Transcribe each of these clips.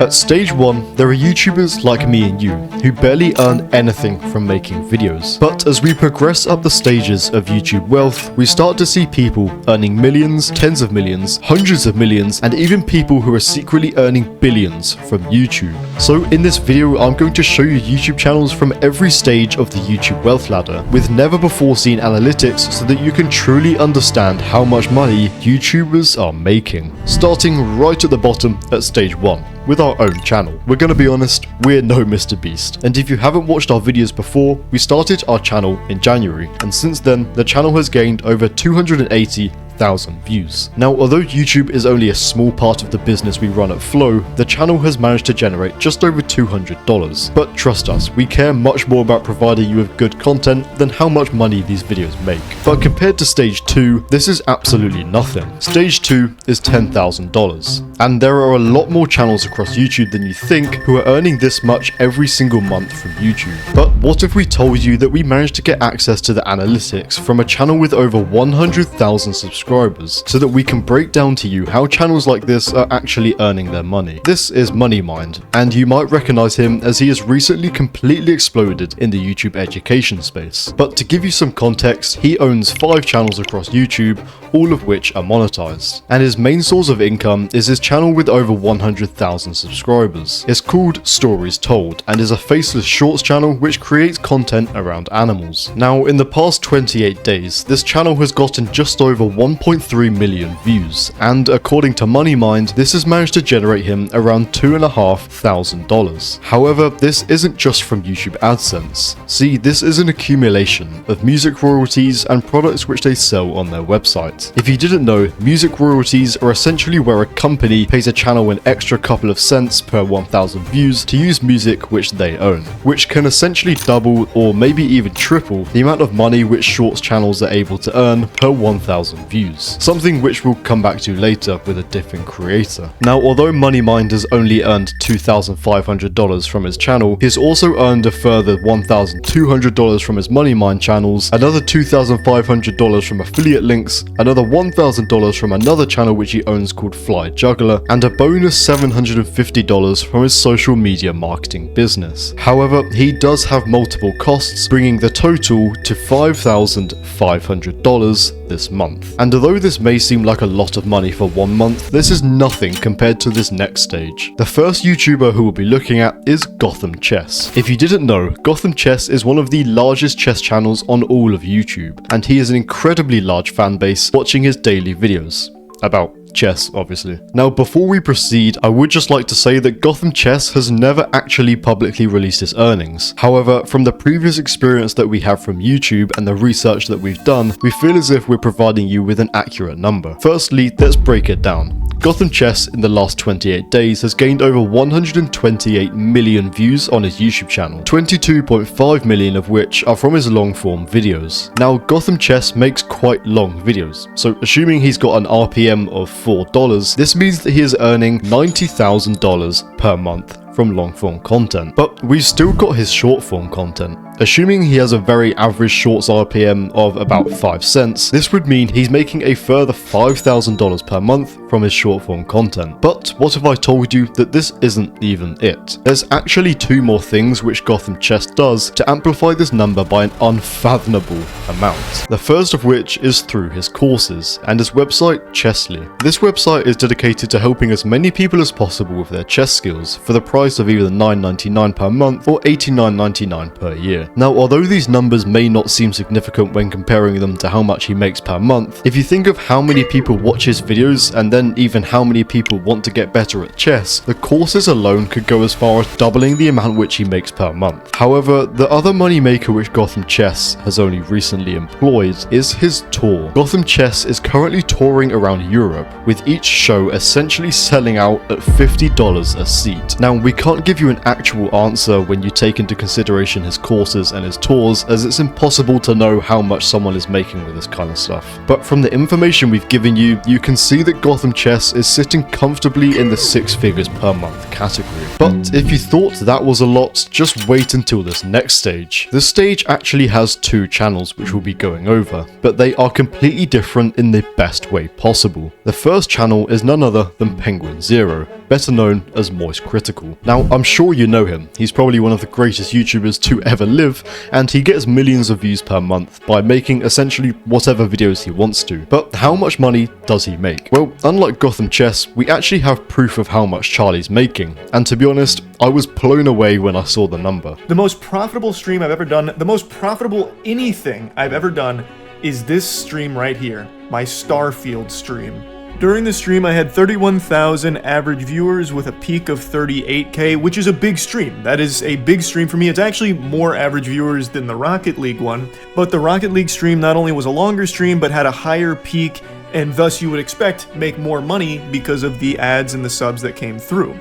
At stage 1, there are YouTubers like me and you, who barely earn anything from making videos. But as we progress up the stages of YouTube wealth, we start to see people earning millions, tens of millions, hundreds of millions, and even people who are secretly earning billions from YouTube. So in this video, I'm going to show you YouTube channels from every stage of the YouTube wealth ladder, with never before seen analytics so that you can truly understand how much money YouTubers are making. Starting right at the bottom at stage 1. With our own channel. We're gonna be honest, we're no MrBeast. And if you haven't watched our videos before, we started our channel in January, and since then, the channel has gained over 280,000 views. Now, although YouTube is only a small part of the business we run at Flow, the channel has managed to generate just over $200. But trust us, we care much more about providing you with good content than how much money these videos make. But compared to stage 2, this is absolutely nothing. Stage 2 is $10,000. And there are a lot more channels across YouTube than you think who are earning this much every single month from YouTube. But what if we told you that we managed to get access to the analytics from a channel with over 100,000 subscribers, so that we can break down to you how channels like this are actually earning their money? This is MoneyMind, and you might recognize him as he has recently completely exploded in the YouTube education space. But to give you some context, he owns 5 channels across YouTube, all of which are monetized. And his main source of income is his channel with over 100,000 subscribers. It's called Stories Told, and is a faceless shorts channel which creates content around animals. Now, in the past 28 days, this channel has gotten just over 1.3 million views, and according to MoneyMind, this has managed to generate him around $2,500. However, this isn't just from YouTube AdSense. See, this is an accumulation of music royalties and products which they sell on their website. If you didn't know, music royalties are essentially where a company pays a channel an extra couple of cents per 1,000 views to use music which they own, which can essentially double or maybe even triple the amount of money which shorts channels are able to earn per 1,000 views, something which we'll come back to later with a different creator. Now, although MoneyMind has only earned $2,500 from his channel, he's also earned a further $1,200 from his MoneyMind channels, another $2,500 from affiliate links, another $1,000 from another channel which he owns called Fly Juggler, and a bonus $750 from his social media marketing business. However, he does have multiple costs, bringing the total to $5,500 this month. And although this may seem like a lot of money for 1 month, this is nothing compared to this next stage. The first YouTuber who we'll be looking at is Gotham Chess. If you didn't know, Gotham Chess is one of the largest chess channels on all of YouTube, and he has an incredibly large fan base watching his daily videos. About chess, obviously. Now, before we proceed, I would just like to say that Gotham Chess has never actually publicly released its earnings. However, from the previous experience that we have from YouTube and the research that we've done, we feel as if we're providing you with an accurate number. Firstly, let's break it down. Gotham Chess in the last 28 days has gained over 128 million views on his YouTube channel, 22.5 million of which are from his long form videos. Now, Gotham Chess makes quite long videos, so assuming he's got an RPM of $4, this means that he is earning $90,000 per month from long form content. But we've still got his short form content. Assuming he has a very average shorts RPM of about 5 cents, this would mean he's making a further $5,000 per month from his short form content. But what if I told you that this isn't even it? There's actually 2 more things which Gotham Chess does to amplify this number by an unfathomable amount. The first of which is through his courses and his website Chessly. This website is dedicated to helping as many people as possible with their chess skills for the price of either $9.99 per month or $89.99 per year. Now, although these numbers may not seem significant when comparing them to how much he makes per month, if you think of how many people watch his videos and then even how many people want to get better at chess, the courses alone could go as far as doubling the amount which he makes per month. However, the other money maker which Gotham Chess has only recently employed is his tour. Gotham Chess is currently touring around Europe, with each show essentially selling out at $50 a seat. Now, we can't give you an actual answer when you take into consideration his courses dances and his tours, as it's impossible to know how much someone is making with this kind of stuff. But from the information we've given you, you can see that Gotham Chess is sitting comfortably in the 6 figures per month category. But if you thought that was a lot, just wait until this next stage. This stage actually has 2 channels which we'll be going over, but they are completely different in the best way possible. The first channel is none other than Penguin Zero, better known as Moist Critical. Now, I'm sure you know him. He's probably one of the greatest YouTubers to ever live, and he gets millions of views per month by making essentially whatever videos he wants to. But how much money does he make? Well, unlike Gotham Chess, we actually have proof of how much Charlie's making, and to be honest, I was blown away when I saw the number. The most profitable stream I've ever done, the most profitable anything I've ever done, is this stream right here, my Starfield stream. During the stream, I had 31,000 average viewers with a peak of 38k, which is a big stream. That is a big stream for me. It's actually more average viewers than the Rocket League one, but the Rocket League stream not only was a longer stream, but had a higher peak, and thus you would expect make more money because of the ads and the subs that came through.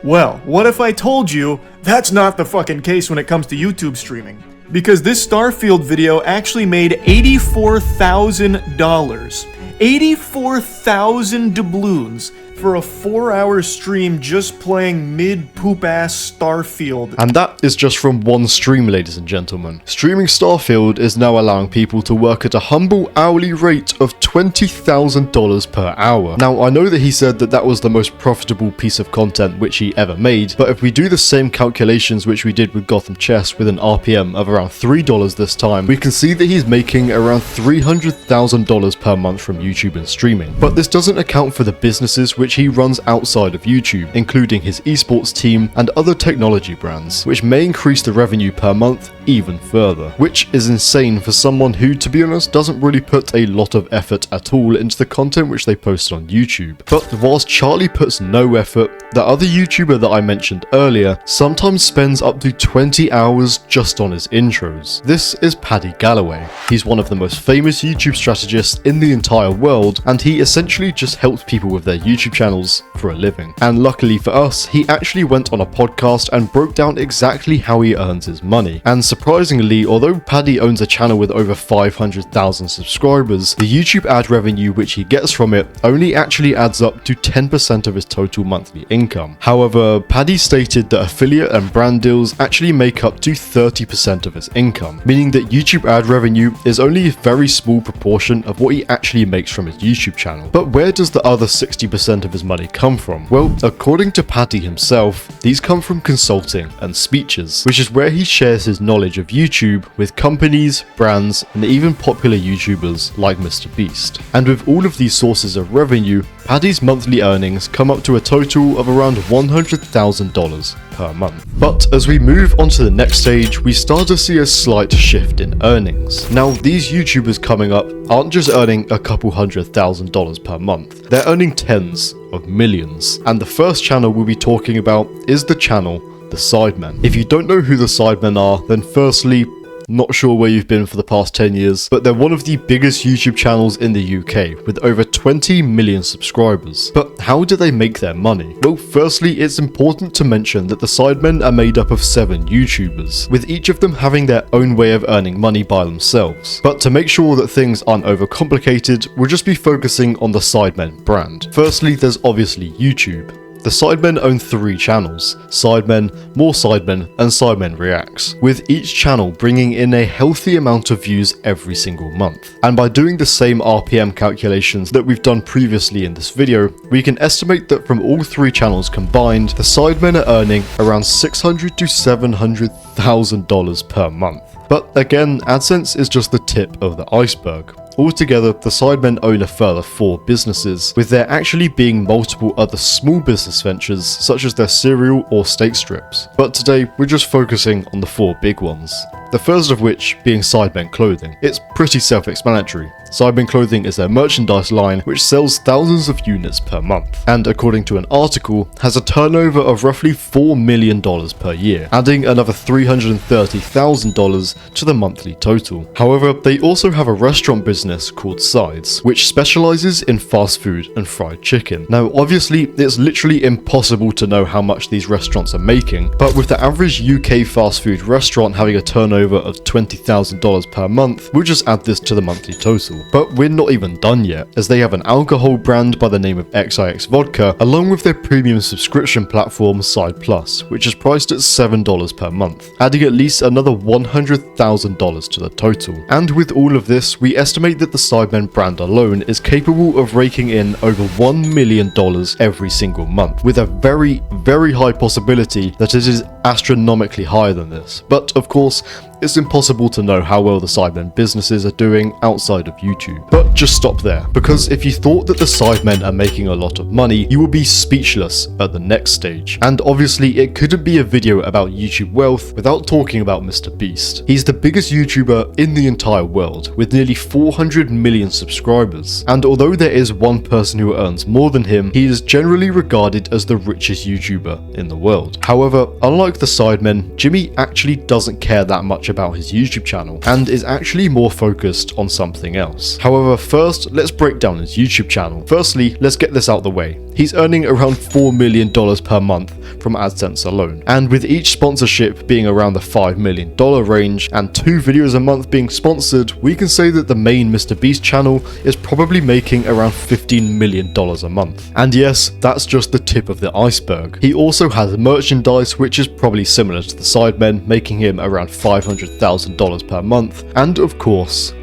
Well, what if I told you that's not the fucking case when it comes to YouTube streaming? Because this Starfield video actually made $84,000. 84,000 doubloons for a 4-hour stream just playing mid-poop-ass Starfield. And that is just from one stream, ladies and gentlemen. Streaming Starfield is now allowing people to work at a humble hourly rate of $20,000 per hour. Now, I know that he said that that was the most profitable piece of content which he ever made, but if we do the same calculations which we did with Gotham Chess with an RPM of around $3 this time, we can see that he's making around $300,000 per month from YouTube and streaming. But this doesn't account for the businesses which he runs outside of YouTube, including his esports team and other technology brands, which may increase the revenue per month even further, which is insane for someone who, to be honest, doesn't really put a lot of effort at all into the content which they post on YouTube. But whilst Charlie puts no effort, the other YouTuber that I mentioned earlier sometimes spends up to 20 hours just on his intros. This is Paddy Galloway. He's one of the most famous YouTube strategists in the entire world, and he essentially just helps people with their YouTube channels for a living. And luckily for us, he actually went on a podcast and broke down exactly how he earns his money. And surprisingly, although Paddy owns a channel with over 500,000 subscribers, the YouTube ad revenue which he gets from it only actually adds up to 10% of his total monthly income. However, Paddy stated that affiliate and brand deals actually make up to 30% of his income, meaning that YouTube ad revenue is only a very small proportion of what he actually makes from his YouTube channel. But where does the other 60% of his money come from? Well, according to Paddy himself, these come from consulting and speeches, which is where he shares his knowledge of YouTube with companies, brands, and even popular YouTubers like MrBeast. And with all of these sources of revenue, Paddy's monthly earnings come up to a total of around $100,000 per month. But as we move on to the next stage, we start to see a slight shift in earnings. Now, these YouTubers coming up aren't just earning a couple $100,000 per month, they're earning tens of millions. And the first channel we'll be talking about is the channel The Sidemen. If you don't know who The Sidemen are, then firstly, not sure where you've been for the past 10 years, but they're one of the biggest YouTube channels in the UK with over 20 million subscribers. But how do they make their money? Well, firstly, it's important to mention that the Sidemen are made up of 7 YouTubers, with each of them having their own way of earning money by themselves. But to make sure that things aren't overcomplicated, we'll just be focusing on the Sidemen brand. Firstly, there's obviously YouTube. The Sidemen own 3 channels: Sidemen, More Sidemen, and Sidemen Reacts, with each channel bringing in a healthy amount of views every single month. And by doing the same RPM calculations that we've done previously in this video, we can estimate that from all 3 channels combined, the Sidemen are earning around $600,000 to $700,000 per month. But again, AdSense is just the tip of the iceberg. Altogether, the Sidemen own a further 4 businesses, with there actually being multiple other small business ventures such as their cereal or steak strips. But today, we're just focusing on the 4 big ones. The first of which being Sidemen Clothing. It's pretty self-explanatory. Sidemen Clothing is their merchandise line which sells thousands of units per month, and according to an article, has a turnover of roughly $4 million per year, adding another $330,000 to the monthly total. However, they also have a restaurant business called Sides, which specializes in fast food and fried chicken. Now, obviously, it's literally impossible to know how much these restaurants are making, but with the average UK fast food restaurant having a turnover turnover of $20,000 per month, we'll just add this to the monthly total. But we're not even done yet, as they have an alcohol brand by the name of XIX Vodka, along with their premium subscription platform Side Plus, which is priced at $7 per month, adding at least another $100,000 to the total. And with all of this, we estimate that the Sidemen brand alone is capable of raking in over $1 million every single month, with a very, very high possibility that it is astronomically higher than this. But of course, it's impossible to know how well the Sidemen businesses are doing outside of YouTube. But just stop there, because if you thought that the Sidemen are making a lot of money, you will be speechless at the next stage. And obviously, it couldn't be a video about YouTube wealth without talking about MrBeast. He's the biggest YouTuber in the entire world, with nearly 400 million subscribers. And although there is one person who earns more than him, he is generally regarded as the richest YouTuber in the world. However, unlike the Sidemen, Jimmy actually doesn't care that much about his YouTube channel, and is actually more focused on something else. However, first, let's break down his YouTube channel. Firstly, let's get this out the way. He's earning around $4 million per month from AdSense alone, and with each sponsorship being around the $5 million range, and 2 videos a month being sponsored, we can say that the main MrBeast channel is probably making around $15 million a month. And yes, that's just the tip of the iceberg. He also has merchandise which is probably similar to the Sidemen, making him around $500,000 per month, and of course,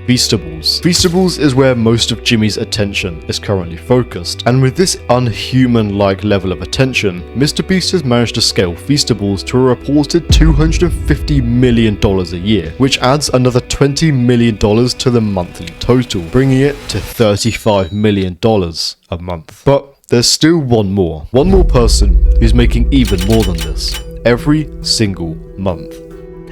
Feastables. Feastables is where most of Jimmy's attention is currently focused, and with this unhuman-like level of attention, MrBeast has managed to scale Feastables to a reported $250 million a year, which adds another $20 million to the monthly total, bringing it to $35 million a month. But there's still one more person who's making even more than this every single month.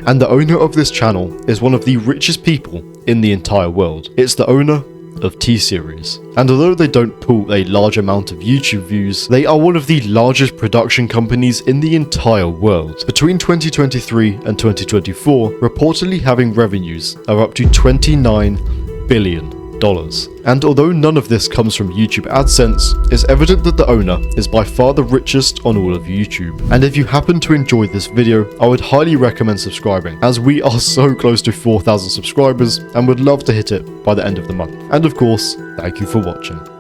And the owner of this channel is one of the richest people in the entire world. It's the owner of T-Series. And although they don't pull a large amount of YouTube views, they are one of the largest production companies in the entire world. Between 2023 and 2024, reportedly having revenues of up to $29 billion. And although none of this comes from YouTube AdSense, it's evident that the owner is by far the richest on all of YouTube. And if you happen to enjoy this video, I would highly recommend subscribing, as we are so close to 4,000 subscribers and would love to hit it by the end of the month. And of course, thank you for watching.